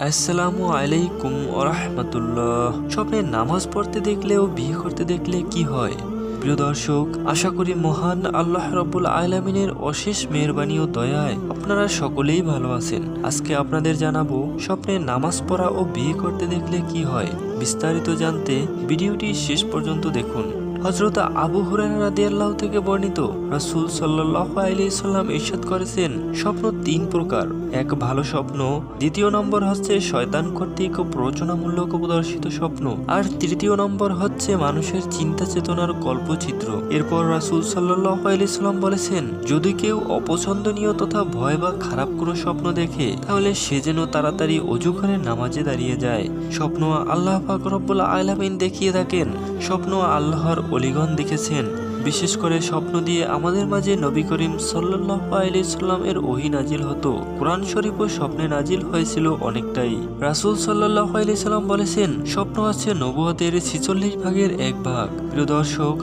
আসসালামু আলাইকুম ওরহমতুল্লাহ। স্বপ্নে নামাজ পড়তে দেখলে ও বিয়ে করতে দেখলে কি হয়? প্রিয় দর্শক, আশা করি মহান আল্লাহ রাব্বুল আলামিনের অশেষ মেহেরবানি ও দয়ায় আপনারা সকলেই ভালো আছেন। আজকে আপনাদের জানাবো স্বপ্নে নামাজ পড়া ও বিয়ে করতে দেখলে কি হয়। বিস্তারিত জানতে ভিডিওটি শেষ পর্যন্ত দেখুন। হযরত আবু হুরায়রা রাদিয়াল্লাহু থেকে বর্ণিত, রাসূল সাল্লাল্লাহু আলাইহি সাল্লাম ইরশাদ করেছেন, স্বপ্ন তিন প্রকার। এক, ভালো স্বপ্ন। দ্বিতীয় নম্বর হচ্ছে শয়তান কর্তৃক প্ররোচনামূলক প্রদর্শিত স্বপ্ন। আর তৃতীয় নম্বর হচ্ছে মানুষের চিন্তা চেতনার কল্পচিত্র। এরপর রাসূল সাল্লাল্লাহু আলাইহি সাল্লাম বলেছেন, যদি কেউ অপছন্দনীয় তথা ভয় বা খারাপ কোনো স্বপ্ন দেখে, তাহলে সে যেন তাড়াতাড়ি ওযু করে নামাজে দাঁড়িয়ে যায়। স্বপ্ন আল্লাহ পাক রব্বুল আলামিন দেখিয়ে থাকেন, স্বপ্ন আল্লাহর অলিগণ দেখেছেন। বিশেষ করে স্বপ্ন দিয়ে আমাদের মাঝে নবী করিম সাল্লাল্লাহু আলাইহি সাল্লাম এর ওহী নাজিল হতো। কোরআন শরীফও স্বপ্নে নাজিল হয়েছিল অনেকটাই। রাসূল সাল্লাল্লাহু আলাইহি সাল্লাম বলেছেন, স্বপ্ন আছে নবুয়তের 46 ভাগের এক ভাগ। প্রিয় দর্শক,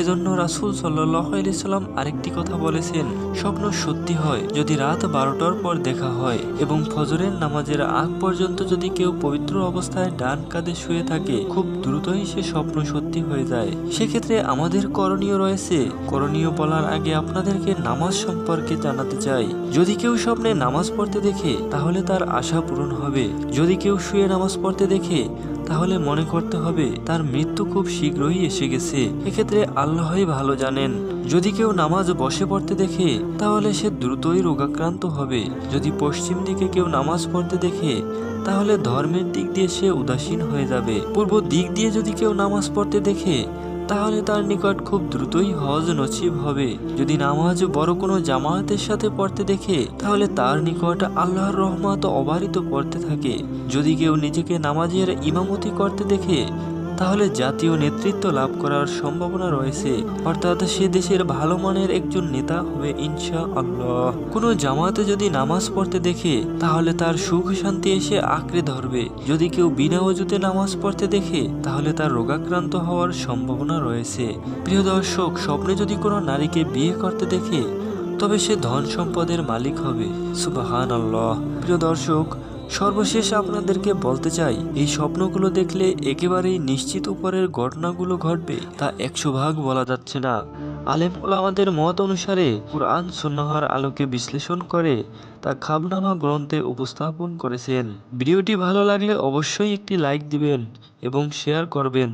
এজন্য রাসূল সাল্লাল্লাহু আলাইহি সাল্লাম আরেকটি কথা বলেছেন, স্বপ্ন সত্যি হয় যদি রাত 12টার পর দেখা হয় এবং ফজরের নামাজের আগ পর্যন্ত যদি কেউ পবিত্র অবস্থায় ডান কাঁধে শুয়ে থাকে, খুব দ্রুতই সে স্বপ্ন সত্যি হয়ে যায়। সেক্ষেত্রে আমাদের করণীয় রয়েছে। করণীয় বলার আগে আপনাদেরকে নামাজ সম্পর্কে জানাতে চাই। যদি কেউ স্বপ্নে নামাজ পড়তে দেখে, তাহলে তার আশা পূরণ হবে। যদি কেউ শুয়ে নামাজ পড়তে দেখে, তাহলে মনে করতে হবে তার মৃত্যু খুব শীঘ্রই এসে গেছে। এক্ষেত্রে আল্লাহই ভালো জানেন। যদি কেউ নামাজ বসে পড়তে দেখে, তাহলে সে দ্রুতই রোগাক্রান্ত হবে। যদি পশ্চিম দিকে কেউ নামাজ পড়তে দেখে, তাহলে ধর্মের দিক দিয়ে সে উদাসীন হয়ে যাবে। পূর্ব দিক দিয়ে যদি কেউ নামাজ পড়তে দেখে, তাহলে তার নিকট খুব দ্রুতই হজ নসিব হবে। যদি নামাজ বড় কোনো জামায়াতের সাথে পড়তে দেখে, তাহলে তার নিকট আল্লাহর রহমত অবারিত পড়তে থাকে। যদি কেউ নিজেকে নামাজের ইমামতি করতে দেখে, তাহলে জাতীয় নেতৃত্ব লাভ করার সম্ভাবনা রয়েছে, অর্থাৎ সে দেশের ভালো মানের একজন নেতা হবে ইনশাআল্লাহ। কোনো জামাতে যদি নামাজ পড়তে দেখে, তাহলে তার সুখ শান্তি এসে আঁকড়ে ধরবে। যদি কেউ বিনা ওযুতে নামাজ পড়তে দেখে, তাহলে তার রোগাক্রান্ত হওয়ার সম্ভাবনা রয়েছে। প্রিয় দর্শক, স্বপ্নে যদি কোনো নারীকে বিয়ে করতে দেখে, তবে সে ধন সম্পদের মালিক হবে। সুবহানাল্লাহ। প্রিয় দর্শক, সর্বশেষ আপনাদেরকে বলতে চাই, এই স্বপ্নগুলো দেখলে একেবারেই নিশ্চিত উপরের ঘটনাগুলো ঘটবে তা 100 ভাগ বলা যাচ্ছে না। আলেম ওলামাদের মত অনুসারে কুরআন সুন্নাহর আলোকে বিশ্লেষণ করে তা খাবনামা গ্রন্থে উপস্থাপন করেছেন। ভিডিওটি ভালো লাগলে অবশ্যই একটি লাইক দিবেন এবং শেয়ার করবেন।